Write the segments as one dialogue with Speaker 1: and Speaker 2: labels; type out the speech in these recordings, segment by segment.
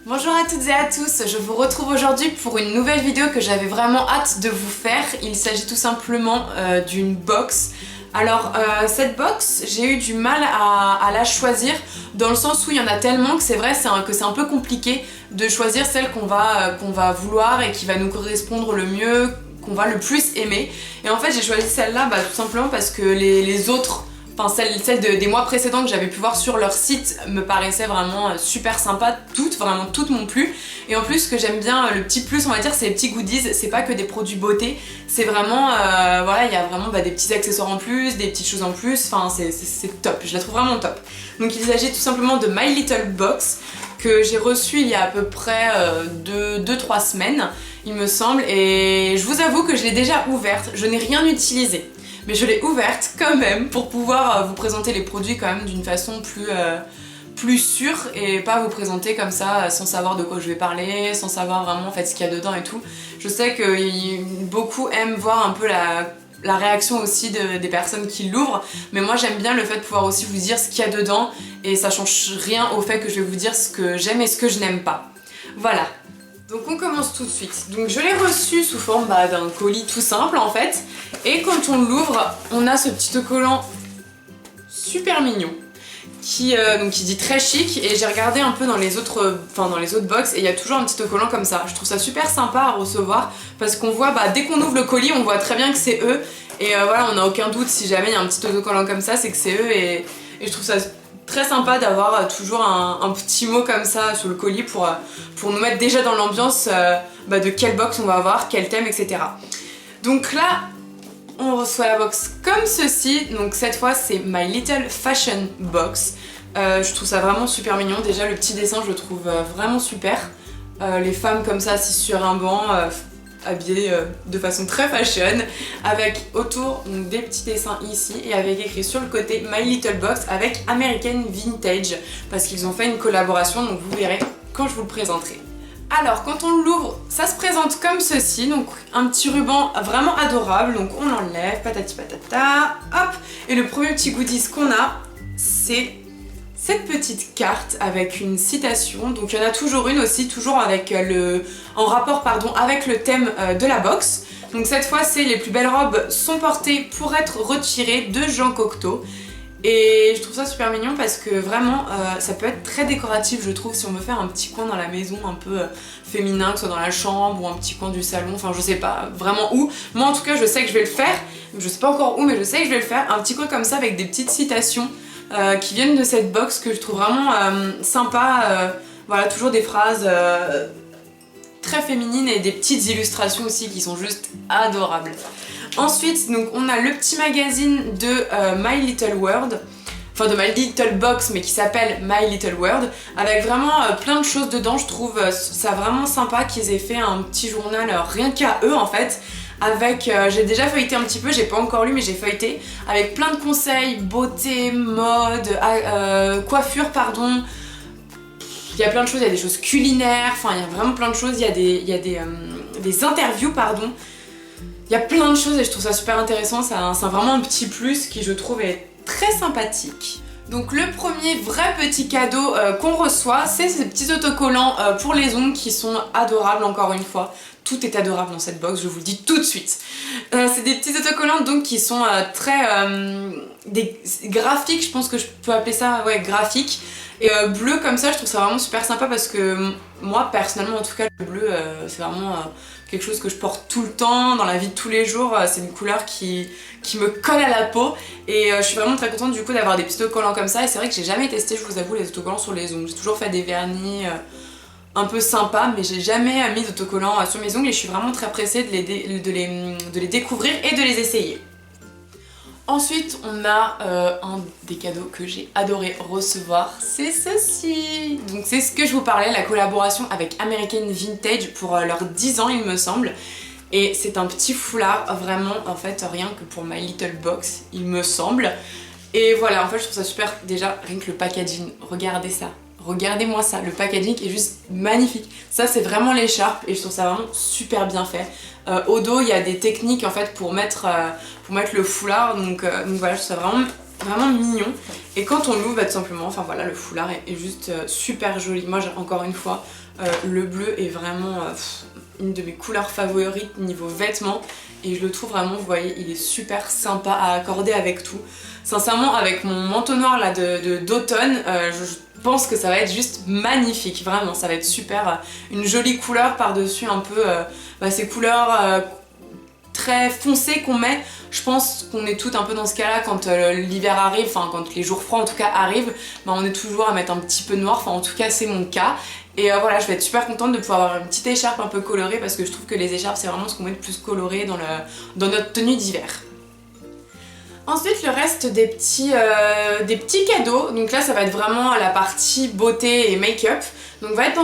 Speaker 1: Bonjour à toutes et à tous, je vous retrouve aujourd'hui pour une nouvelle vidéo que j'avais vraiment hâte de vous faire. Il s'agit tout simplement d'une box. Alors cette box, j'ai eu du mal à la choisir dans le sens où il y en a tellement que c'est vrai que c'est un peu compliqué de choisir celle qu'on va vouloir et qui va nous correspondre le mieux, qu'on va le plus aimer. Et en fait j'ai choisi celle-là tout simplement parce que les autres, enfin celles des mois précédents que j'avais pu voir sur leur site me paraissaient vraiment super sympas, vraiment toutes m'ont plu. Et en plus ce que j'aime bien, le petit plus on va dire, c'est les petits goodies, c'est pas que des produits beauté, c'est vraiment, voilà, il y a vraiment des petits accessoires en plus, des petites choses en plus, enfin c'est top, je la trouve vraiment top. Donc il s'agit tout simplement de My Little Box, que j'ai reçu il y a à peu près 2-3 semaines, il me semble, et je vous avoue que je l'ai déjà ouverte, je n'ai rien utilisé. Mais je l'ai ouverte quand même pour pouvoir vous présenter les produits quand même d'une façon plus sûre et pas vous présenter comme ça sans savoir de quoi je vais parler, sans savoir vraiment en fait ce qu'il y a dedans et tout. Je sais que beaucoup aiment voir un peu la réaction aussi des personnes qui l'ouvrent, mais moi j'aime bien le fait de pouvoir aussi vous dire ce qu'il y a dedans et ça change rien au fait que je vais vous dire ce que j'aime et ce que je n'aime pas. Voilà. Donc on commence tout de suite. Donc je l'ai reçu sous forme d'un colis tout simple en fait. Et quand on l'ouvre, on a ce petit autocollant super mignon qui dit très chic. Et j'ai regardé un peu dans les autres box et il y a toujours un petit autocollant comme ça. Je trouve ça super sympa à recevoir parce qu'on voit, dès qu'on ouvre le colis, on voit très bien que c'est eux. Et voilà, on n'a aucun doute si jamais il y a un petit autocollant comme ça, c'est que c'est eux. Et je trouve ça très sympa d'avoir toujours un petit mot comme ça sur le colis pour nous mettre déjà dans l'ambiance de quelle box on va avoir, quel thème, etc. Donc là, on reçoit la box comme ceci. Donc cette fois, c'est My Little Fashion Box. Je trouve ça vraiment super mignon. Déjà, le petit dessin, je le trouve vraiment super. Les femmes comme ça, assises sur un banc, habillées de façon très fashion, avec autour des petits dessins ici et avec écrit sur le côté My Little Box avec American Vintage parce qu'ils ont fait une collaboration, donc vous verrez quand je vous le présenterai. Alors quand on l'ouvre, ça se présente comme ceci, donc un petit ruban vraiment adorable, donc on l'enlève, patati patata, hop, et le premier petit goodies qu'on a, c'est cette petite carte avec une citation. Donc il y en a toujours une aussi, toujours en rapport avec le thème de la box. Donc cette fois c'est les plus belles robes sont portées pour être retirées de Jean Cocteau. Et je trouve ça super mignon parce que vraiment ça peut être très décoratif, je trouve, si on veut faire un petit coin dans la maison un peu féminin, que ce soit dans la chambre ou un petit coin du salon, enfin je sais pas vraiment où. Moi en tout cas je sais que je vais le faire, je sais pas encore où mais je sais que je vais le faire, un petit coin comme ça avec des petites citations qui viennent de cette box que je trouve vraiment sympa. Voilà, toujours des phrases très féminines et des petites illustrations aussi qui sont juste adorables. Ensuite, donc, on a le petit magazine de My Little World, enfin de My Little Box mais qui s'appelle My Little World, avec vraiment plein de choses dedans. Je trouve ça vraiment sympa qu'ils aient fait un petit journal rien qu'à eux en fait. Avec, j'ai déjà feuilleté un petit peu, j'ai pas encore lu mais j'ai feuilleté, avec plein de conseils, beauté, mode, coiffure pardon, il y a plein de choses, il y a des choses culinaires, enfin il y a vraiment plein de choses, il y a des interviews pardon, il y a plein de choses et je trouve ça super intéressant, c'est vraiment un petit plus qui je trouve est très sympathique. Donc le premier vrai petit cadeau qu'on reçoit, c'est ces petits autocollants pour les ongles qui sont adorables encore une fois. Tout est adorable dans cette box, je vous le dis tout de suite. C'est des petits autocollants donc qui sont très graphiques, je pense que je peux appeler ça graphique. Et bleu comme ça, je trouve ça vraiment super sympa parce que moi personnellement en tout cas le bleu c'est vraiment quelque chose que je porte tout le temps, dans la vie de tous les jours, c'est une couleur qui me colle à la peau et je suis vraiment très contente du coup d'avoir des petits autocollants comme ça. Et c'est vrai que j'ai jamais testé, je vous avoue, les autocollants sur les ongles, j'ai toujours fait des vernis un peu sympas mais j'ai jamais mis d'autocollants sur mes ongles et je suis vraiment très pressée de les découvrir et de les essayer. Ensuite, on a un des cadeaux que j'ai adoré recevoir, c'est ceci. Donc c'est ce que je vous parlais, la collaboration avec American Vintage pour leurs 10 ans il me semble. Et c'est un petit foulard, vraiment en fait rien que pour My Little Box il me semble. Et voilà, en fait je trouve ça super, déjà rien que le packaging, regardez ça. Regardez-moi ça, le packaging est juste magnifique. Ça c'est vraiment l'écharpe et je trouve ça vraiment super bien fait. Au dos il y a des techniques en fait pour mettre le foulard, donc voilà, je trouve ça vraiment vraiment mignon. Et quand on l'ouvre, bah, tout simplement, enfin voilà, le foulard est juste super joli. Moi, encore une fois, le bleu est vraiment une de mes couleurs favorites niveau vêtements. Et je le trouve vraiment, vous voyez, il est super sympa à accorder avec tout. Sincèrement, avec mon manteau noir là d'automne, je pense que ça va être juste magnifique, vraiment, ça va être super. Une jolie couleur par-dessus un peu ces couleurs très foncées qu'on met. Je pense qu'on est toutes un peu dans ce cas-là quand l'hiver arrive, enfin quand les jours froids en tout cas arrivent, bah, on est toujours à mettre un petit peu de noir, enfin en tout cas c'est mon cas. Et voilà, je vais être super contente de pouvoir avoir une petite écharpe un peu colorée parce que je trouve que les écharpes c'est vraiment ce qu'on met de plus coloré dans notre tenue d'hiver. Ensuite le reste des petits cadeaux, donc là ça va être vraiment la partie beauté et make-up. Donc on va être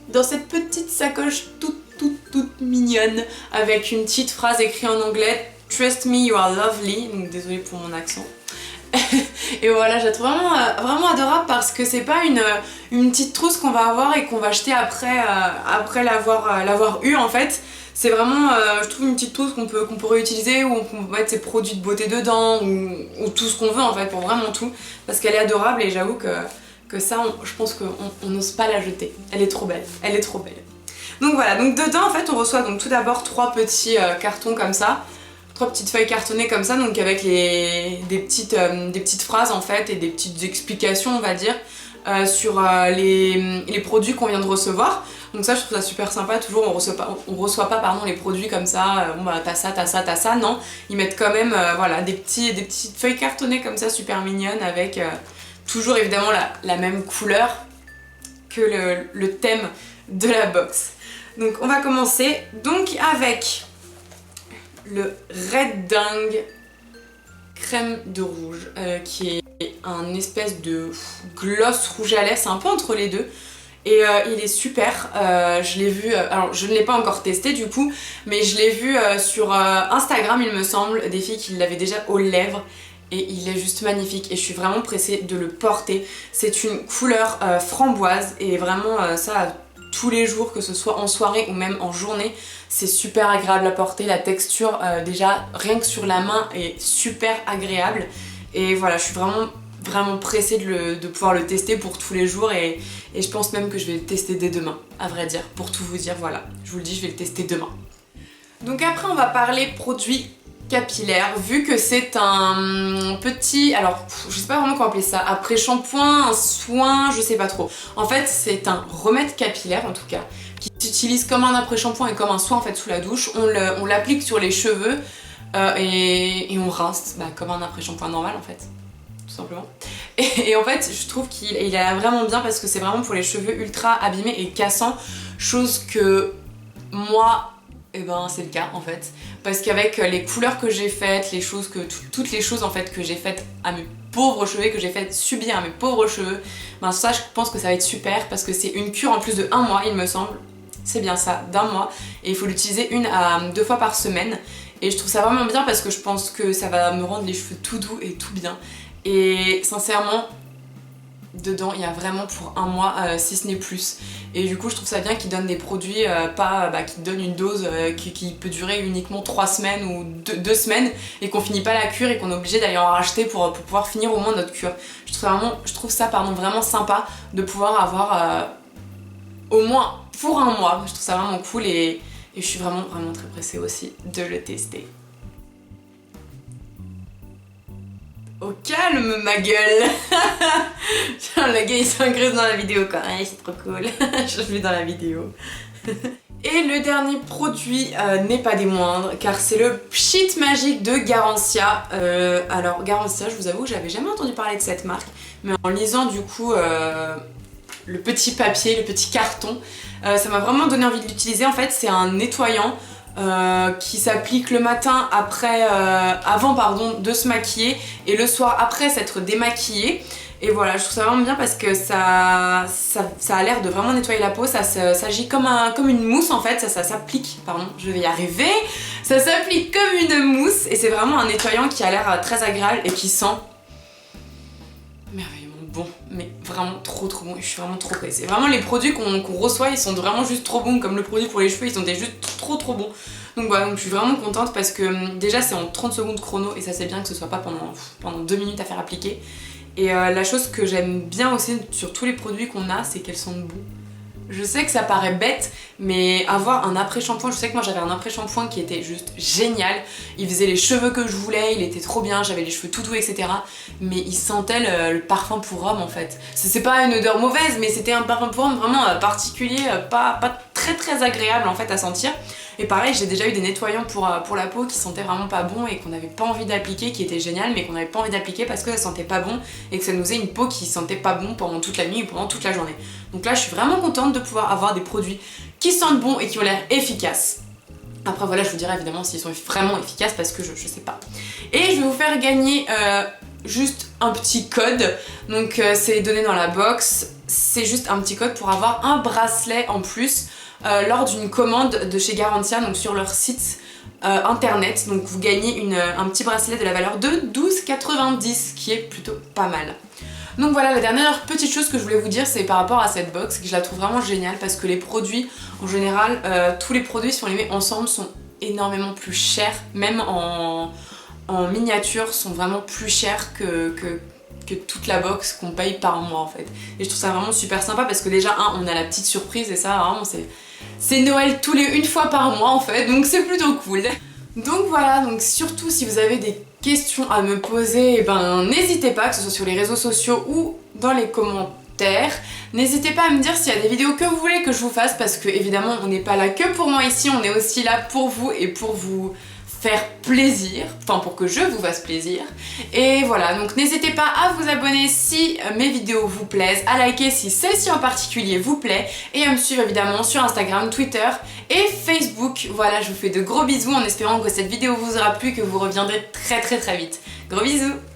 Speaker 1: dans cette petite sacoche toute mignonne avec une petite phrase écrite en anglais « Trust me, you are lovely », donc désolée pour mon accent. Et voilà, je la trouve vraiment adorable parce que c'est pas une petite trousse qu'on va avoir et qu'on va jeter après l'avoir eu en fait. C'est vraiment, je trouve, une petite trousse qu'on peut réutiliser où on peut mettre ses produits de beauté dedans ou tout ce qu'on veut en fait, pour vraiment tout. Parce qu'elle est adorable et j'avoue que ça, je pense qu'on n'ose pas la jeter. Elle est trop belle, elle est trop belle. Donc voilà, donc dedans en fait on reçoit donc tout d'abord 3 petits cartons comme ça. 3 petites feuilles cartonnées comme ça, donc avec des petites phrases en fait et des petites explications on va dire sur les produits qu'on vient de recevoir. Donc ça je trouve ça super sympa, toujours on reçoit pas pardon, les produits comme ça, bon bah t'as ça, non. Ils mettent quand même voilà, des petites feuilles cartonnées comme ça super mignonnes avec toujours évidemment la même couleur que le thème de la box. Donc on va commencer donc avec le Red Dingue crème de rouge qui est un espèce de gloss rouge à lèvres, c'est un peu entre les deux et il est super, je l'ai vu, alors je ne l'ai pas encore testé du coup, mais je l'ai vu sur Instagram il me semble, des filles qui l'avaient déjà aux lèvres et il est juste magnifique et je suis vraiment pressée de le porter. C'est une couleur framboise et vraiment ça tous les jours, que ce soit en soirée ou même en journée, c'est super agréable à porter. La texture déjà rien que sur la main est super agréable et voilà, je suis vraiment pressée de pouvoir le tester pour tous les jours et je pense même que je vais le tester dès demain, à vrai dire, pour tout vous dire, voilà, je vous le dis, je vais le tester demain. Donc après on va parler produits capillaire, vu que c'est un petit, alors je sais pas vraiment comment appeler ça, après shampoing, un soin, je sais pas trop. En fait c'est un remède capillaire en tout cas, qui s'utilise comme un après shampoing et comme un soin en fait sous la douche. On l'applique sur les cheveux et on rince comme un après shampoing normal en fait, tout simplement. Et en fait je trouve qu'il a vraiment bien parce que c'est vraiment pour les cheveux ultra abîmés et cassants, chose que moi c'est le cas en fait, parce qu'avec les couleurs que j'ai faites, toutes les choses en fait que j'ai faites à mes pauvres cheveux, que j'ai fait subir à mes pauvres cheveux, ça je pense que ça va être super parce que c'est une cure en plus de 1 mois il me semble, c'est bien ça, d'1 mois, et il faut l'utiliser 1 à 2 fois par semaine et je trouve ça vraiment bien parce que je pense que ça va me rendre les cheveux tout doux et tout bien et sincèrement dedans il y a vraiment pour 1 mois si ce n'est plus et du coup je trouve ça bien qu'ils donnent des produits qui donnent une dose qui peut durer uniquement 3 semaines ou 2 semaines et qu'on finit pas la cure et qu'on est obligé d'aller en racheter pour pouvoir finir au moins notre cure. Je trouve ça vraiment sympa de pouvoir avoir au moins pour 1 mois, je trouve ça vraiment cool et je suis vraiment très pressée aussi de le tester. Au calme ma gueule. Le gars il s'engraisse dans la vidéo quand même, c'est trop cool. Je le fais dans la vidéo. Et le dernier produit n'est pas des moindres car c'est le Pchit Magique de Garancia. Alors Garancia, je vous avoue que j'avais jamais entendu parler de cette marque, mais en lisant du coup le petit papier, le petit carton, ça m'a vraiment donné envie de l'utiliser. En fait c'est un nettoyant qui s'applique le matin avant de se maquiller et le soir après s'être démaquillé. Et voilà, je trouve ça vraiment bien parce que ça a l'air de vraiment nettoyer la peau, ça s'agit comme une mousse en fait, ça s'applique, pardon, je vais y arriver, ça s'applique comme une mousse et c'est vraiment un nettoyant qui a l'air très agréable et qui sent merveilleusement bon, mais vraiment trop bon et je suis vraiment trop pressée. Vraiment les produits qu'on reçoit ils sont vraiment juste trop bons, comme le produit pour les cheveux ils sont juste trop bon. Donc voilà, donc je suis vraiment contente parce que déjà c'est en 30 secondes chrono et ça c'est bien que ce soit pas pendant 2 minutes à faire appliquer. Et la chose que j'aime bien aussi sur tous les produits qu'on a, c'est qu'elles sentent bon. Je sais que ça paraît bête, mais avoir un après-shampoing, je sais que moi j'avais un après-shampoing qui était juste génial. Il faisait les cheveux que je voulais, il était trop bien, j'avais les cheveux tout doux, etc. Mais il sentait le parfum pour homme en fait. C'est pas une odeur mauvaise, mais c'était un parfum pour homme vraiment particulier, pas très agréable en fait à sentir. Et pareil, j'ai déjà eu des nettoyants pour la peau qui sentaient vraiment pas bon et qu'on n'avait pas envie d'appliquer, qui étaient génial, mais qu'on n'avait pas envie d'appliquer parce que ça sentait pas bon et que ça nous faisait une peau qui sentait pas bon pendant toute la nuit ou pendant toute la journée. Donc là, je suis vraiment contente de pouvoir avoir des produits qui sentent bon et qui ont l'air efficaces. Après voilà, je vous dirai évidemment s'ils sont vraiment efficaces parce que je sais pas. Et je vais vous faire gagner juste un petit code. Donc c'est donné dans la box. C'est juste un petit code pour avoir un bracelet en plus lors d'une commande de chez Garantia, donc sur leur site internet. Donc vous gagnez un petit bracelet de la valeur de 12,90 qui est plutôt pas mal. Donc voilà, la dernière petite chose que je voulais vous dire, c'est par rapport à cette box, que je la trouve vraiment géniale parce que les produits, en général, tous les produits, si on les met ensemble, sont énormément plus chers, même en miniature, sont vraiment plus chers que toute la box qu'on paye par mois en fait. Et je trouve ça vraiment super sympa parce que déjà, on a la petite surprise et ça, vraiment, c'est Noël une fois par mois en fait, donc c'est plutôt cool. Donc voilà, donc surtout si vous avez des questions à me poser, eh ben n'hésitez pas, que ce soit sur les réseaux sociaux ou dans les commentaires. N'hésitez pas à me dire s'il y a des vidéos que vous voulez que je vous fasse parce que évidemment on n'est pas là que pour moi ici, on est aussi là pour vous et pour vous faire plaisir, enfin pour que je vous fasse plaisir. Et voilà, donc n'hésitez pas à vous abonner si mes vidéos vous plaisent, à liker si celle-ci en particulier vous plaît et à me suivre évidemment sur Instagram, Twitter et Facebook. Voilà, je vous fais de gros bisous en espérant que cette vidéo vous aura plu, que vous reviendrez très vite. Gros bisous!